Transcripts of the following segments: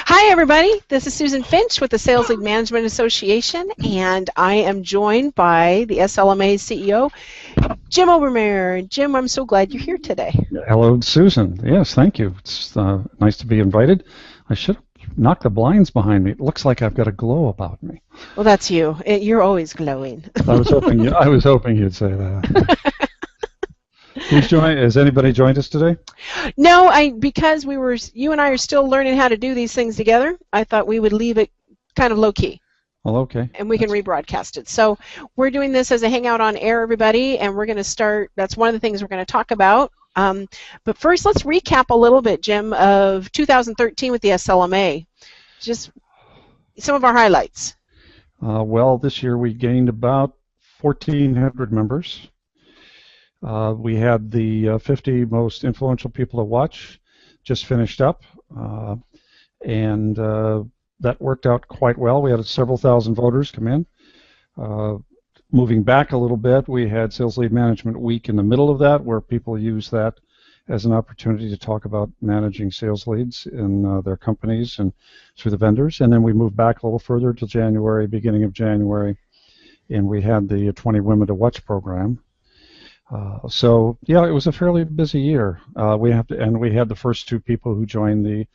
Hi, everybody. This is Susan Finch with the Sales Lead Management Association, and I am joined by the SLMA CEO, Jim Obermayer. Jim, I'm so glad you're here today. Hello, Susan. Yes, thank you. It's nice to be invited. I should have knocked the blinds behind me. It looks like I've got a glow about me. Well, that's you. You're always glowing. I was hoping you'd say that. Has anybody joined us today? No, because you and I are still learning how to do these things together, I thought we would leave it kind of low-key. Well, okay. And we can rebroadcast it. So we're doing this as a hangout on air, everybody, and we're going to start. That's one of the things we're going to talk about. But first, let's recap a little bit, Jim, of 2013 with the SLMA. Just some of our highlights. Well, this year we gained about 1,400 members. We had the 50 most influential people to watch just finished up, and that worked out quite well. We had several thousand voters come in. Moving back a little bit, we had Sales Lead Management Week in the middle of that, where people use that as an opportunity to talk about managing sales leads in their companies and through the vendors. And then we moved back a little further to January, beginning of January, and we had the 20 Women to Watch program. So yeah, it was a fairly busy year. We had the first two people who joined the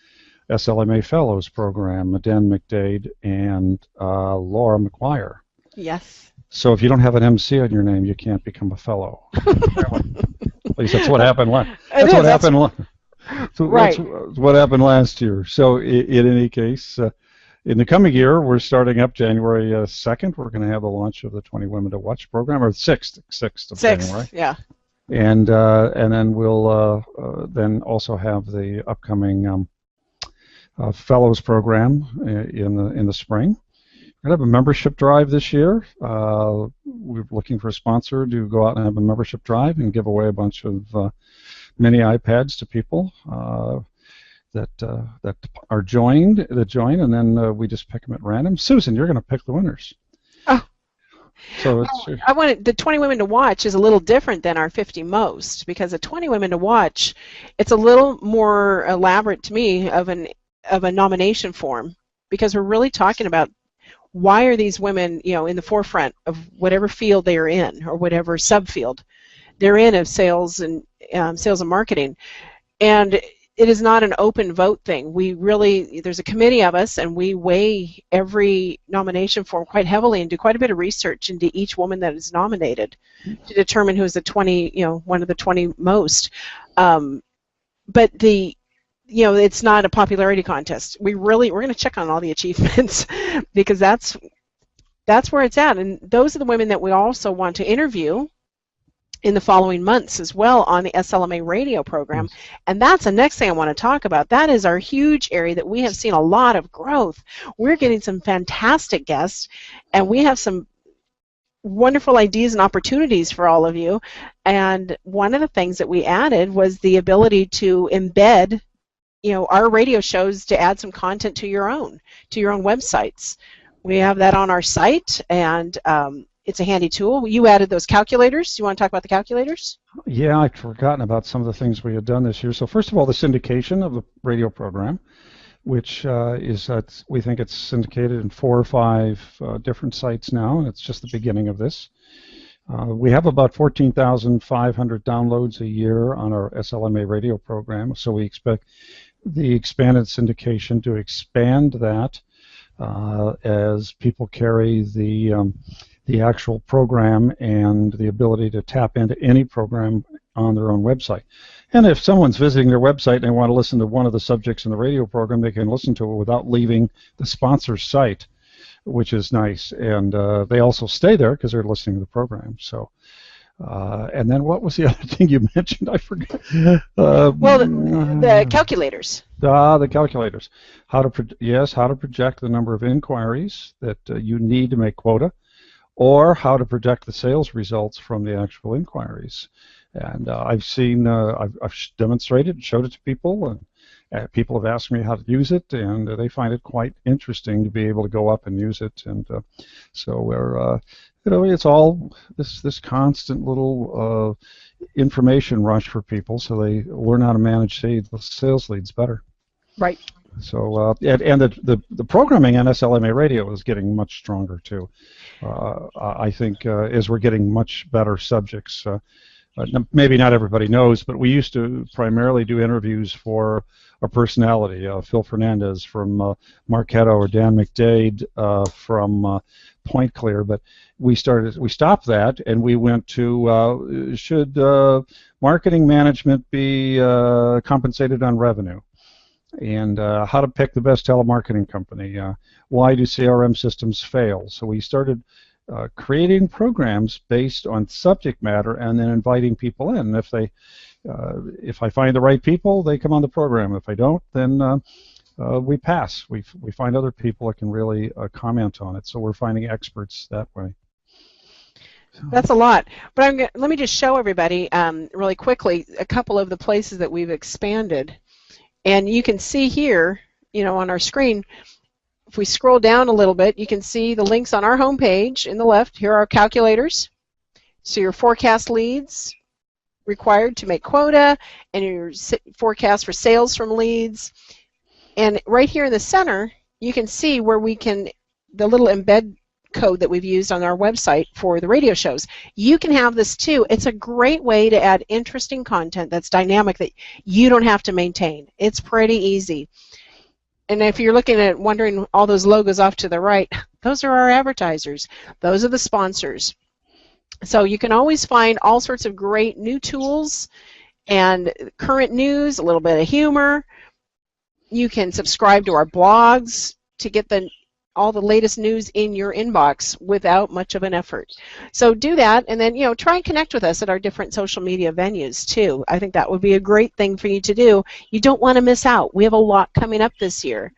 SLMA Fellows program, Dan McDade and Laura McGuire. Yes. So if you don't have an MC on your name, you can't become a fellow. At least that's what happened last. That's what happened last year. So in any case, in the coming year, we're starting up January 2nd. We're going to have the launch of the 20 Women to Watch program, or 6th of January. Yeah. And then we'll then also have the upcoming Fellows program in the spring. We're going to have a membership drive this year. We're looking for a sponsor to go out and have a membership drive and give away a bunch of mini iPads to people that join, and then we just pick them at random. Susan, you're going to pick the winners. Oh. So the 20 Women to Watch is a little different than our 50 Most, because the 20 Women to Watch, it's a little more elaborate to me of a nomination form, because we're really talking about why are these women, in the forefront of whatever field they are in, or whatever subfield they're in of sales and marketing. And it is not an open vote thing. There's a committee of us, and we weigh every nomination form quite heavily and do quite a bit of research into each woman that is nominated to determine who is one of the 20 most. But it's not a popularity contest. We're going to check on all the achievements because that's where it's at. And those are the women that we also want to interview in the following months as well on the SLMA Radio program. And that's the next thing I want to talk about. That is our huge area that we have seen a lot of growth. We're getting some fantastic guests, and we have some wonderful ideas and opportunities for all of you. And one of the things that we added was the ability to embed our radio shows, to add some content to your own websites. We have that on our site, and it's a handy tool. You added those calculators. Do you want to talk about the calculators? Yeah, I'd forgotten about some of the things we had done this year. So first of all, the syndication of the radio program, which we think it's syndicated in 4 or 5 different sites now, and it's just the beginning of this. We have about 14,500 downloads a year on our SLMA radio program, so we expect the expanded syndication to expand that as people carry the actual program and the ability to tap into any program on their own website. And if someone's visiting their website and they want to listen to one of the subjects in the radio program, they can listen to it without leaving the sponsor's site, which is nice. And they also stay there because they're listening to the program. So, and then what was the other thing you mentioned? I forgot. Well, the calculators. The calculators. How to project the number of inquiries that you need to make quota, or how to project the sales results from the actual inquiries. And I've demonstrated, showed it to people, and people have asked me how to use it, and they find it quite interesting to be able to go up and use it. And so we're, it's all this constant little information rush for people, so they learn how to manage sales leads better. Right. So and the programming on SLMA Radio is getting much stronger too. I think as we're getting much better subjects. Maybe not everybody knows, but we used to primarily do interviews for a personality, Phil Fernandez from Marketo or Dan McDade from Point Clear, but we stopped that and we went to should marketing management be compensated on revenue, and how to pick the best telemarketing company. Why do CRM systems fail? So we started creating programs based on subject matter and then inviting people in. If I find the right people, they come on the program. If I don't, then we pass. We find other people that can really comment on it. So we're finding experts that way. That's a lot. But let me just show everybody really quickly a couple of the places that we've expanded. And you can see here, on our screen, if we scroll down a little bit, you can see the links on our homepage in the left. Here are our calculators. So your forecast leads required to make quota and your forecast for sales from leads. And right here in the center, you can see where the little embed code that we've used on our website for the radio shows. You can have this too. It's a great way to add interesting content that's dynamic that you don't have to maintain. It's pretty easy. And if you're looking at wondering all those logos off to the right, those are our advertisers. Those are the sponsors. So you can always find all sorts of great new tools and current news, a little bit of humor. You can subscribe to our blogs to get all the latest news in your inbox without much of an effort. So do that, and then try and connect with us at our different social media venues too. I think that would be a great thing for you to do. You don't want to miss out. We have a lot coming up this year.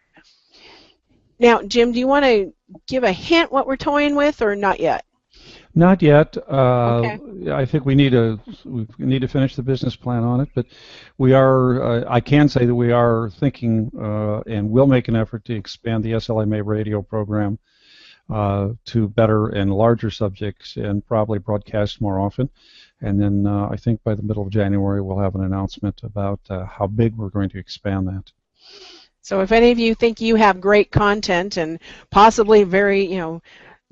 Now, Jim, do you want to give a hint what we're toying with, or not yet? Not yet. Okay. I think we need to finish the business plan on it, but we are. I can say that we are thinking and will make an effort to expand the SLMA radio program to better and larger subjects, and probably broadcast more often. And then I think by the middle of January we'll have an announcement about how big we're going to expand that. So if any of you think you have great content and possibly very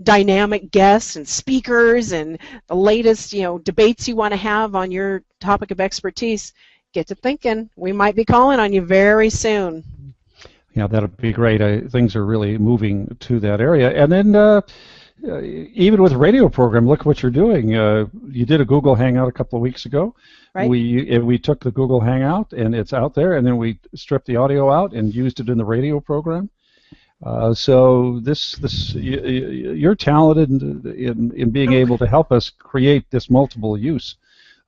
dynamic guests and speakers and the latest debates you want to have on your topic of expertise, get to thinking. We might be calling on you very soon. Yeah, that would be great. Things are really moving to that area. And then even with radio program, look what you're doing. You did a Google Hangout a couple of weeks ago. Right. We took the Google Hangout and it's out there, and then we stripped the audio out and used it in the radio program. So you're talented in being able to help us create this multiple use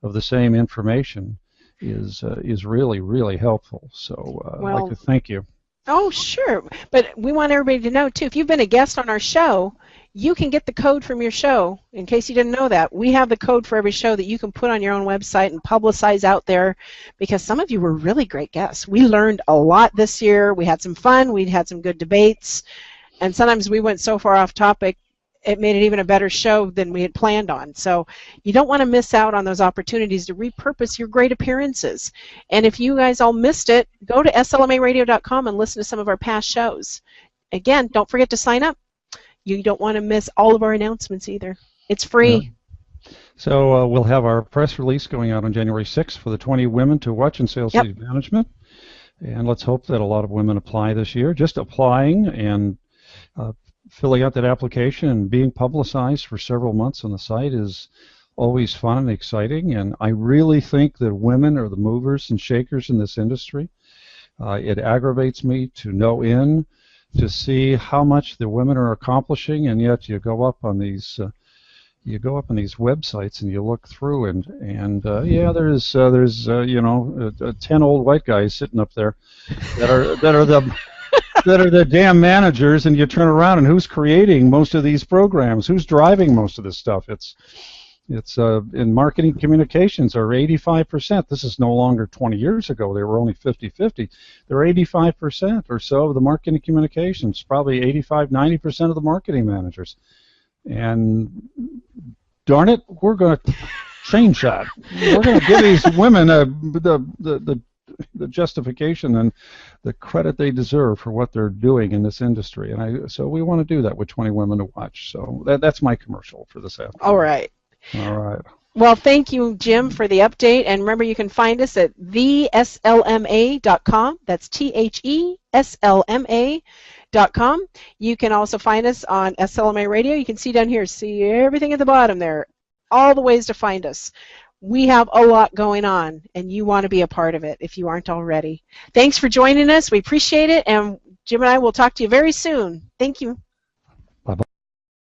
of the same information is really, really helpful. So I'd like to thank you. Oh, sure. But we want everybody to know, too, if you've been a guest on our show, you can get the code from your show. In case you didn't know that, we have the code for every show that you can put on your own website and publicize out there, because some of you were really great guests. We learned a lot this year. We had some fun. We had some good debates. And sometimes we went so far off topic, it made it even a better show than we had planned on. So you don't want to miss out on those opportunities to repurpose your great appearances. And if you guys all missed it, go to slmaradio.com and listen to some of our past shows. Again, don't forget to sign up. You don't want to miss all of our announcements either. It's free. Yeah. So we'll have our press release going out on January 6th for the 20 women to watch in sales lead management. And let's hope that a lot of women apply this year. Just applying and filling out that application and being publicized for several months on the site is always fun and exciting. And I really think that women are the movers and shakers in this industry. It aggravates me to see how much the women are accomplishing, and yet you go up on these websites and you look through and there's 10 old white guys sitting up there that are the damn managers, and you turn around and who's creating most of these programs? Who's driving most of this stuff? It's in marketing communications are 85%. This is no longer 20 years ago. They were only 50-50. They're 85% or so of the marketing communications, probably 85-90% of the marketing managers. And darn it, we're going to change that. We're going to give these women the the justification and the credit they deserve for what they're doing in this industry. And so we want to do that with 20 Women to Watch. So that's my commercial for this afternoon. All right. All right. Well, thank you, Jim, for the update. And remember, you can find us at theslma.com. That's THESLMA.com. You can also find us on SLMA Radio. You can see down here, see everything at the bottom there, all the ways to find us. We have a lot going on, and you want to be a part of it if you aren't already. Thanks for joining us. We appreciate it, and Jim and I will talk to you very soon. Thank you.